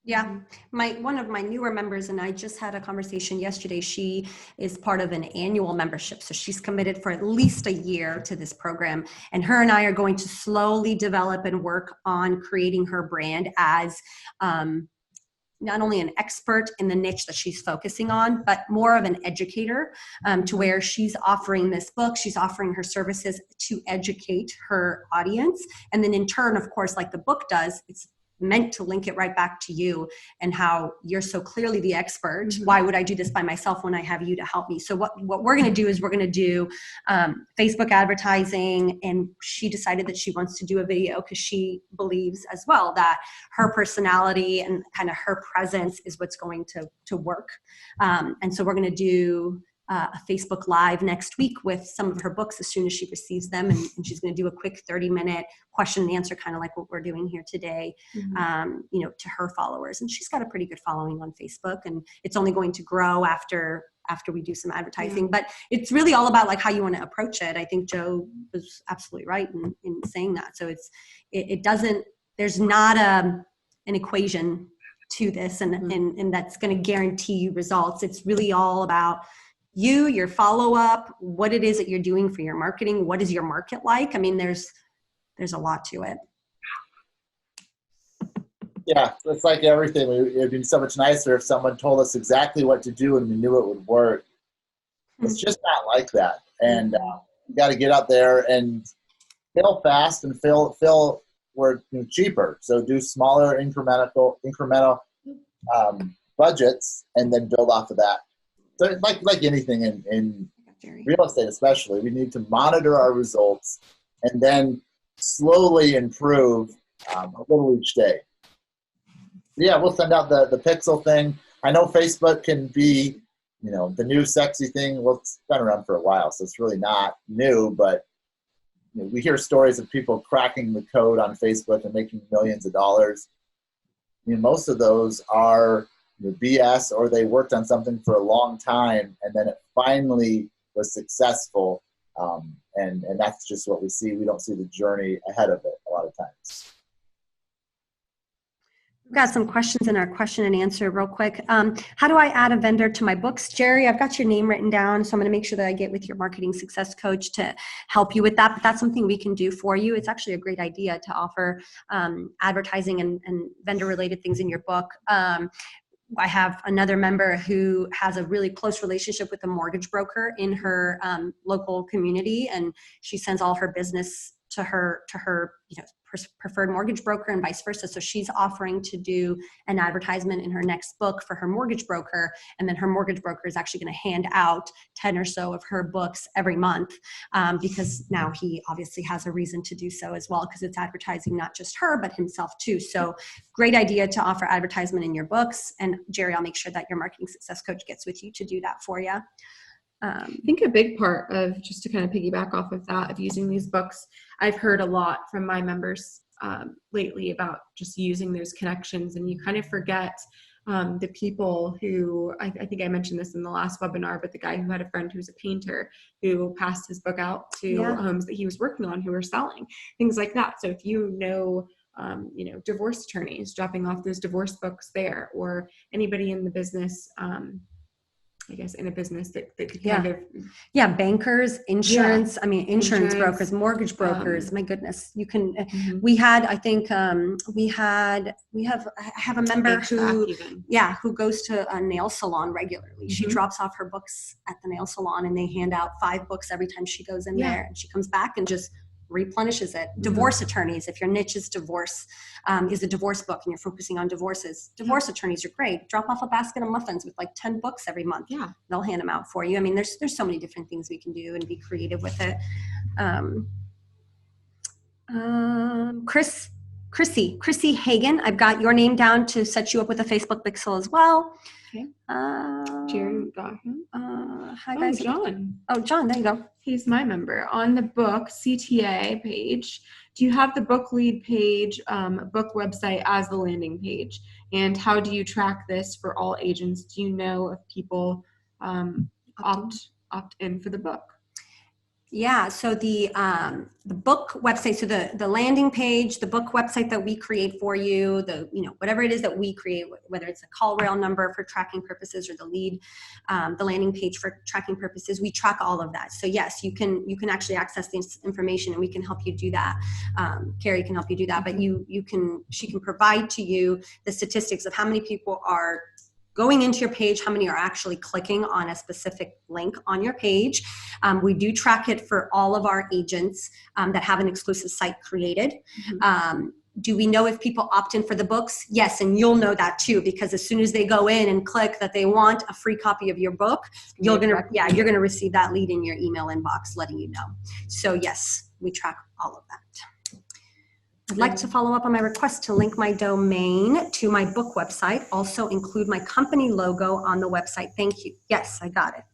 Yeah, one of my newer members and I just had a conversation yesterday. She is part of an annual membership, so she's committed for at least a year to this program. And her and I are going to slowly develop and work on creating her brand as not only an expert in the niche that she's focusing on, but more of an educator, to where she's offering this book, she's offering her services to educate her audience. And then in turn, of course, like the book does, it's meant to link it right back to you and how you're so clearly the expert. Why would I do this by myself when I have you to help me? So what we're going to do is we're going to do Facebook advertising, and she decided that she wants to do a video because she believes as well that her personality and kind of her presence is what's going to work. And so we're going to do a Facebook Live next week with some of her books as soon as she receives them. And she's going to do a quick 30-minute question and answer, kind of like what we're doing here today, to her followers. And she's got a pretty good following on Facebook, and it's only going to grow after we do some advertising. But it's really all about like how you want to approach it. I think Joe was absolutely right in saying that. So there's not an equation to this and that's going to guarantee you results. It's really all about your follow-up, what it is that you're doing for your marketing, what is your market like? I mean, there's a lot to it. Yeah, it's like everything. It would be so much nicer if someone told us exactly what to do and we knew it would work. It's just not like that. And you got to get out there and fail fast and fail where cheaper. So do smaller incremental budgets and then build off of that. So like anything in real estate especially, we need to monitor our results and then slowly improve a little each day. Yeah, we'll send out the pixel thing. I know Facebook can be, the new sexy thing. Well, it's been around for a while, so it's really not new, but we hear stories of people cracking the code on Facebook and making millions of dollars. Most of those are BS, or they worked on something for a long time and then it finally was successful, and that's just what we see. We don't see the journey ahead of it a lot of times. We've got some questions in our question and answer real quick. How do I add a vendor to my books? Jerry, I've got your name written down, so I'm going to make sure that I get with your marketing success coach to help you with that. But that's something we can do for you. It's actually a great idea to offer advertising and vendor related things in your book. I have another member who has a really close relationship with a mortgage broker in her local community, and she sends all her business to her preferred mortgage broker and vice versa. So she's offering to do an advertisement in her next book for her mortgage broker. And then her mortgage broker is actually going to hand out 10 or so of her books every month, because now he obviously has a reason to do so as well, because it's advertising not just her, but himself too. So great idea to offer advertisement in your books. And Jerry, I'll make sure that your marketing success coach gets with you to do that for you. I think a big part of, just to kind of piggyback off of that, of using these books, I've heard a lot from my members lately about just using those connections, and you kind of forget the people who, I think I mentioned this in the last webinar, but the guy who had a friend who's a painter who passed his book out to homes that he was working on who were selling, things like that. So if you know, divorce attorneys, dropping off those divorce books there, or anybody in the business, I guess in a business that could kind of. Yeah. Bankers, insurance, insurance brokers, mortgage brokers, my goodness, you can, we had, I think, I have a member who goes to a nail salon regularly. She drops off her books at the nail salon, and they hand out 5 books every time she goes in there, and she comes back and just replenishes it. Divorce attorneys, if your niche is divorce, is a divorce book and you're focusing on divorces, divorce attorneys are great. Drop off a basket of muffins with like 10 books every month. They'll hand them out for you. I mean, there's so many different things we can do and be creative with it. Chrissy Hagen, I've got your name down to set you up with a Facebook pixel as well. Okay. Jerry got him. Hi guys. John. Oh, John, there you go. He's my member. On the book CTA page, do you have the book lead page, book website as the landing page? And how do you track this for all agents? Do you know if people opt in for the book? Yeah, so the book website, so the landing page, the book website that we create for you, whatever it is that we create, whether it's a call rail number for tracking purposes or the lead, the landing page for tracking purposes, we track all of that. So yes, you can actually access this information, and we can help you do that. Carrie can help you do that, but she can provide to you the statistics of how many people are going into your page, how many are actually clicking on a specific link on your page. We do track it for all of our agents that have an exclusive site created. Do we know if people opt in for the books? Yes, and you'll know that too, because as soon as they go in and click that they want a free copy of your book, you're gonna receive that lead in your email inbox letting you know. So yes, we track all of that. I'd like to follow up on my request to link my domain to my book website. Also include my company logo on the website. Thank you. Yes, I got it.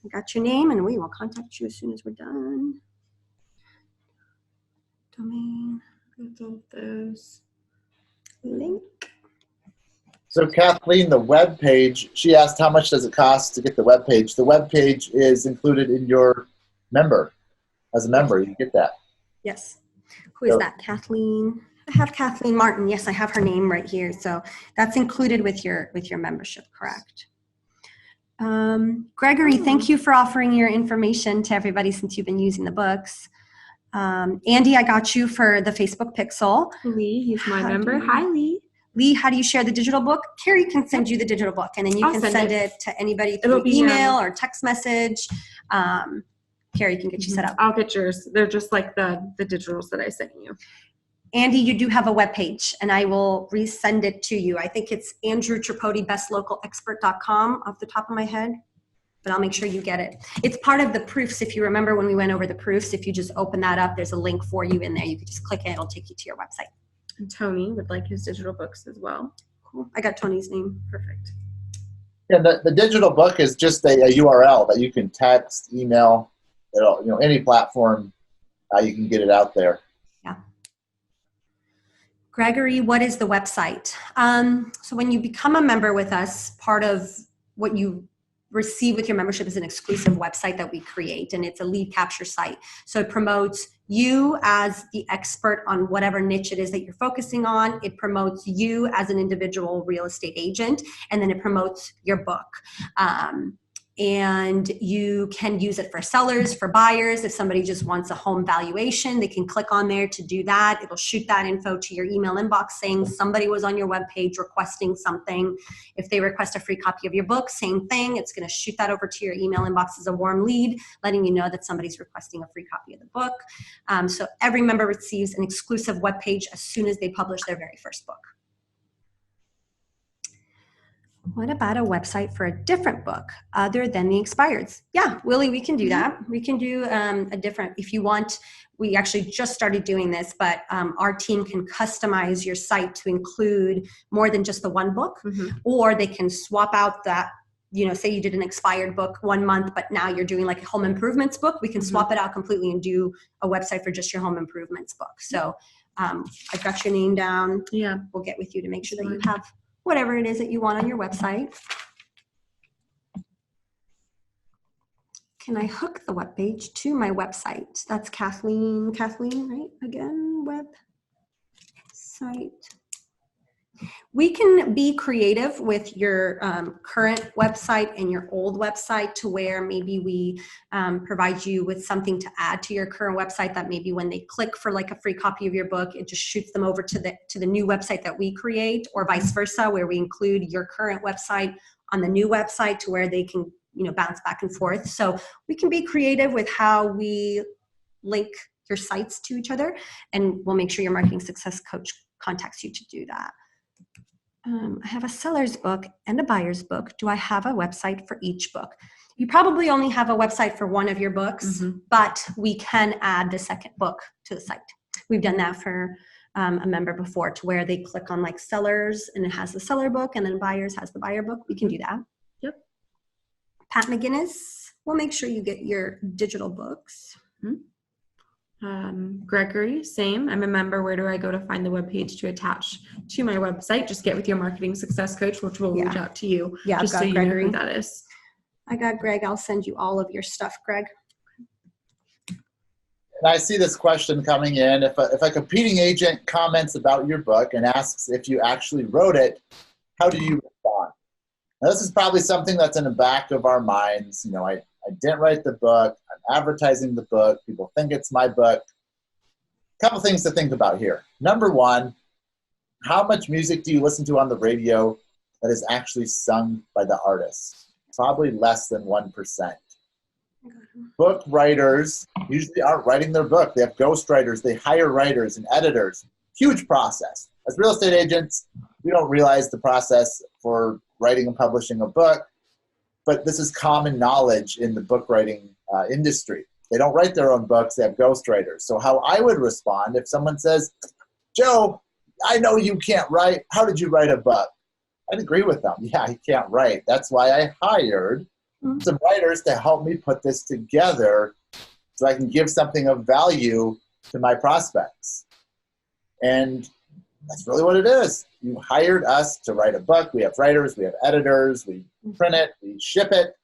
I got your name, and we will contact you as soon as we're done. Domain. Those. Link. So Kathleen, the web page, she asked how much does it cost to get the web page. The web page is included in your member. As a member, you get that. Yes. Who is that? Kathleen. I have Kathleen Martin. Yes, I have her name right here. So that's included with your membership, correct? Gregory, thank you for offering your information to everybody since you've been using the books. Andy, I got you for the Facebook pixel. Lee, he's my member. Hi, Lee. Lee, how do you share the digital book? Carrie can send you the digital book, and then you can send it to anybody through email or text message. Carrie can get you set up. I'll get yours. They're just like the digitals that I sent you. Andy, you do have a webpage, and I will resend it to you. I think it's Andrew Tripodi, bestlocalexpert.com off the top of my head, but I'll make sure you get it. It's part of the proofs. If you remember when we went over the proofs, if you just open that up, there's a link for you in there. You can just click it. It'll take you to your website. And Tony would like his digital books as well. Cool. I got Tony's name. Perfect. Yeah, the digital book is just a URL that you can text, email, any platform, you can get it out there. Yeah. Gregory, what is the website? So when you become a member with us, part of what you receive with your membership is an exclusive website that we create, and it's a lead capture site. So it promotes you as the expert on whatever niche it is that you're focusing on. It promotes you as an individual real estate agent, and then it promotes your book. And you can use it for sellers, for buyers. If somebody just wants a home valuation, they can click on there to do that. It'll shoot that info to your email inbox saying somebody was on your webpage requesting something. If they request a free copy of your book, same thing. It's going to shoot that over to your email inbox as a warm lead, letting you know that somebody's requesting a free copy of the book. So every member receives an exclusive webpage as soon as they publish their very first book. What about a website for a different book other than the expireds? Yeah, Willie, we can do that. We can do a different, if you want, we actually just started doing this, but our team can customize your site to include more than just the one book, or they can swap out that, you know, say you did an expired book 1 month, but now you're doing like a home improvements book. We can swap it out completely and do a website for just your home improvements book. So I've got your name down. Yeah. We'll get with you to make sure that you have whatever it is that you want on your website. Can I hook the webpage to my website? That's Kathleen, right? Again, website. We can be creative with your current website and your old website to where maybe we provide you with something to add to your current website that maybe when they click for like a free copy of your book, it just shoots them over to the new website that we create, or vice versa, where we include your current website on the new website to where they can, you know, bounce back and forth. So we can be creative with how we link your sites to each other, and we'll make sure your marketing success coach contacts you to do that. I have a seller's book and a buyer's book. Do I have a website for each book? You probably only have a website for one of your books, but we can add the second book to the site. We've done that for a member before, to where they click on like sellers and it has the seller book, and then buyers has the buyer book. We can do that. Yep. Pat McGinnis, we'll make sure you get your digital books. Gregory, same. I'm a member. Where do I go to find the webpage to attach to my website? Just get with your marketing success coach, which will reach out to you. Yeah, just I've got so Gregory. You know who that is. I got Greg. I'll send you all of your stuff, Greg. And I see this question coming in. If a competing agent comments about your book and asks if you actually wrote it, how do you respond? Now, this is probably something that's in the back of our minds. You know, I didn't write the book. I'm advertising the book. People think it's my book. A couple things to think about here. Number one, how much music do you listen to on the radio that is actually sung by the artist? Probably less than 1%. Book writers usually aren't writing their book. They have ghostwriters. They hire writers and editors. Huge process. As real estate agents, we don't realize the process for writing and publishing a book, but this is common knowledge in the book writing industry. They don't write their own books. They have ghostwriters. So how I would respond if someone says, Joe, I know you can't write. How did you write a book? I'd agree with them. Yeah, I can't write. That's why I hired some writers to help me put this together so I can give something of value to my prospects. And that's really what it is. You hired us to write a book. We have writers, we have editors, we print it, we ship it.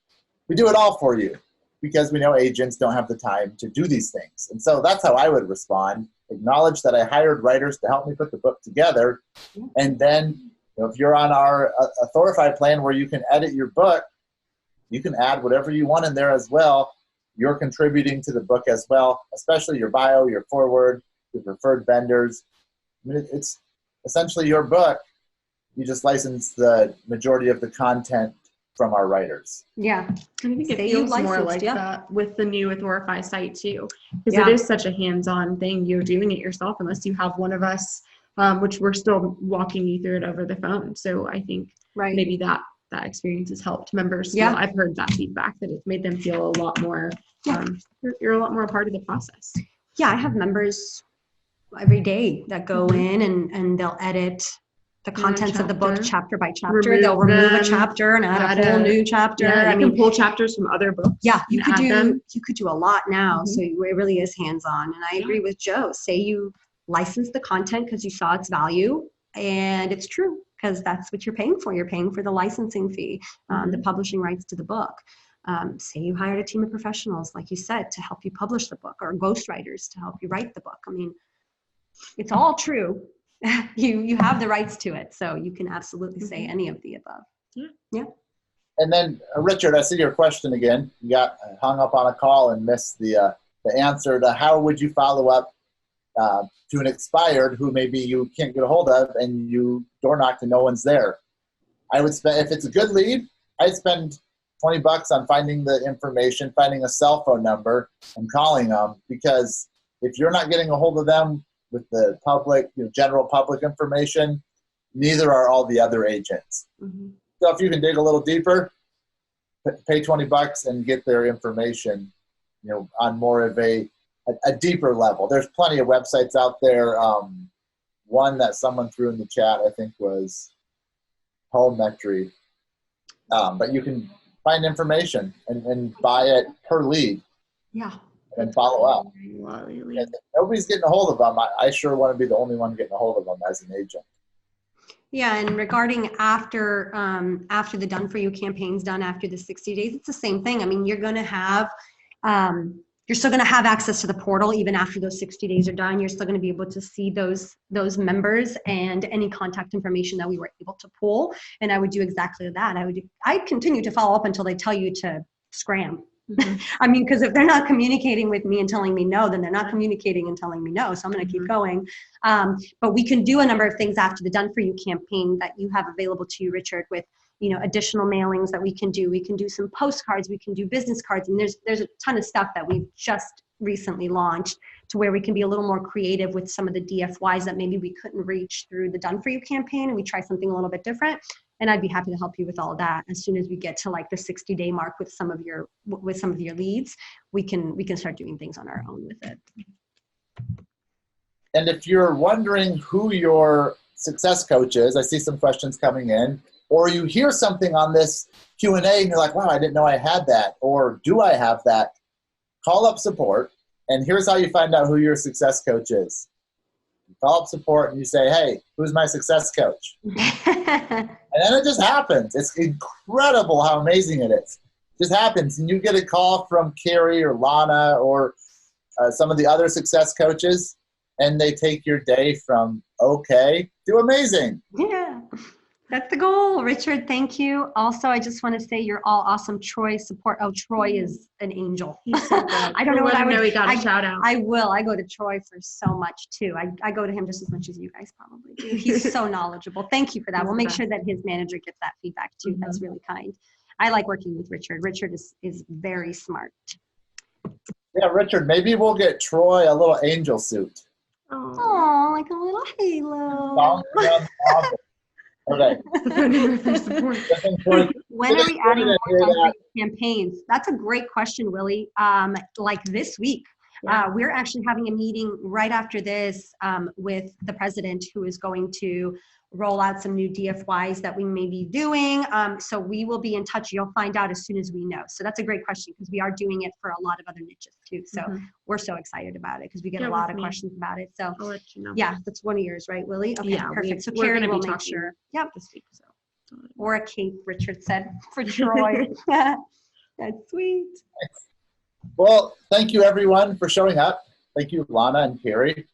We do it all for you because we know agents don't have the time to do these things. And so that's how I would respond. Acknowledge that I hired writers to help me put the book together. And then, you know, if you're on our Authorify plan where you can edit your book, you can add whatever you want in there as well. You're contributing to the book as well, especially your bio, your foreword, your preferred vendors. I mean, it's essentially your book. You just license the majority of the content from our writers. Yeah. I think it feels more like that with the new Authorify site too, because it is such a hands-on thing. You're doing it yourself unless you have one of us, which we're still walking you through it over the phone. So I think maybe that experience has helped members. Yeah. I've heard that feedback, that it's made them feel a lot more, you're a lot more a part of the process. Yeah, I have members every day that go in and they'll edit the contents of the book chapter by chapter. They'll remove a chapter and add a whole new chapter. Yeah, I mean, can pull chapters from other books. Yeah, you could do a lot now. So it really is hands-on. And I agree with Joe. Say you license the content because you saw its value, and it's true because that's what you're paying for. You're paying for the licensing fee, the publishing rights to the book. Say you hired a team of professionals, like you said, to help you publish the book, or ghostwriters to help you write the book. I mean, it's all true. You have the rights to it, so you can absolutely say any of the above. Yeah. And then, Richard, I see your question again. You got hung up on a call and missed the answer to how would you follow up to an expired who maybe you can't get a hold of and you door knocked and no one's there. I would spend, if it's a good lead, I'd spend $20 on finding the information, finding a cell phone number and calling them, because if you're not getting a hold of them with the public, general public information, neither are all the other agents. Mm-hmm. So if you can dig a little deeper, pay $20 and get their information, on more of a deeper level. There's plenty of websites out there. One that someone threw in the chat, I think, was Homemetry. But you can find information and buy it per lead. Yeah. And follow up. And if nobody's getting a hold of them, I sure want to be the only one getting a hold of them as an agent. Yeah, and regarding after the Done For You campaign's done, after the 60 days, it's the same thing. I mean, you're going to have, you're still going to have access to the portal even after those 60 days are done. You're still going to be able to see those members and any contact information that we were able to pull. And I would do exactly that. I'd continue to follow up until they tell you to scram. Mm-hmm. I mean, because if they're not communicating with me and telling me no, then they're not communicating and telling me no. So I'm going to keep going. But we can do a number of things after the Done For You campaign that you have available to you, Richard, with additional mailings that we can do. We can do some postcards. We can do business cards. And there's a ton of stuff that we've just recently launched to where we can be a little more creative with some of the DFYs that maybe we couldn't reach through the Done For You campaign. And we try something a little bit different. And I'd be happy to help you with all of that. As soon as we get to like the 60-day mark with some of your leads, we can start doing things on our own with it. And if you're wondering who your success coach is, I see some questions coming in, or you hear something on this Q&A and you're like, wow, I didn't know I had that, or do I have that? Call up support, and here's how you find out who your success coach is. You call up support and you say, hey, who's my success coach? And then it just happens. It's incredible how amazing it is. It just happens. And you get a call from Carrie or Lana or some of the other success coaches, and they take your day from okay to amazing. Yeah, that's the goal. Richard, thank you. Also, I just want to say you're all awesome. Troy support. Oh, Troy is an angel. He's so good. I don't know what I would. He got a shout out. I will. I go to Troy for so much too. I go to him just as much as you guys probably do. He's so knowledgeable. Thank you for that. We'll make sure that his manager gets that feedback too. Mm-hmm. That's really kind. I like working with Richard. Richard is very smart. Yeah, Richard, maybe we'll get Troy a little angel suit. Oh, like a little halo. Okay. When are we adding more campaigns? That's a great question, Willie. Like this week. Yeah. We're actually having a meeting right after this with the president, who is going to roll out some new DFYs that we may be doing. So we will be in touch. You'll find out as soon as we know. So that's a great question, because we are doing it for a lot of other niches too. So we're so excited about it because we get a lot of questions about it. So I'll let you know. Yeah, that's one of yours, right, Willie? Okay, yeah, perfect. So we're Carrie going will to be make talking sure. Yep. This week. So. Or a cape, Richard said, for Troy. That's sweet. Well, thank you everyone for showing up. Thank you, Lana and Carrie,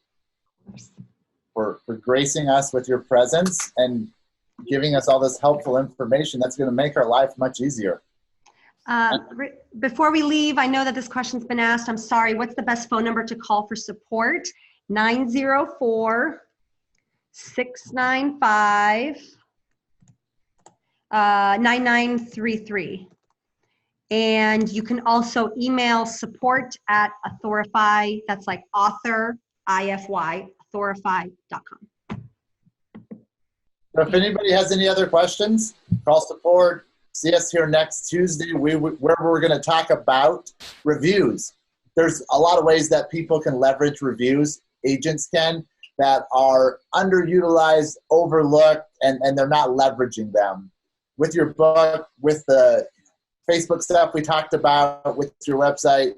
for gracing us with your presence and giving us all this helpful information that's going to make our life much easier. Before we leave, I know that this question's been asked. I'm sorry. What's the best phone number to call for support? 904-695-9933. And you can also email support@Authorify. That's like author, IFY, authorify.com. So if anybody has any other questions, call support. See us here next Tuesday, where we're going to talk about reviews. There's a lot of ways that people can leverage reviews, agents can, that are underutilized, overlooked, and they're not leveraging them. With your book, with the Facebook stuff we talked about, with your website,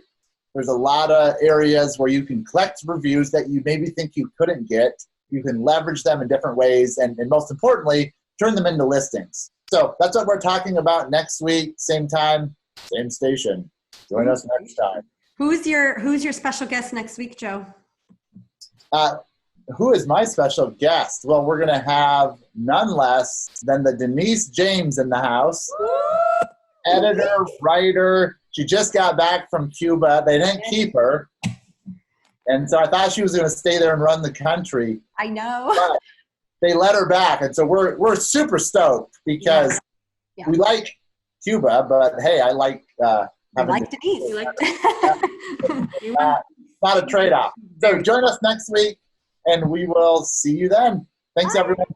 there's a lot of areas where you can collect reviews that you maybe think you couldn't get. You can leverage them in different ways, and most importantly, turn them into listings. So that's what we're talking about next week, same time, same station. Join us next time. Who's your special guest next week, Joe? Who is my special guest? Well, we're going to have none less than the Denise James in the house. editor, writer. She just got back from Cuba. They didn't keep her. And so I thought she was going to stay there and run the country. I know. But they let her back. And so we're super stoked because we like Cuba, but hey, I like like Denise. You like not a trade-off. So join us next week, and we will see you then. Thanks, everyone.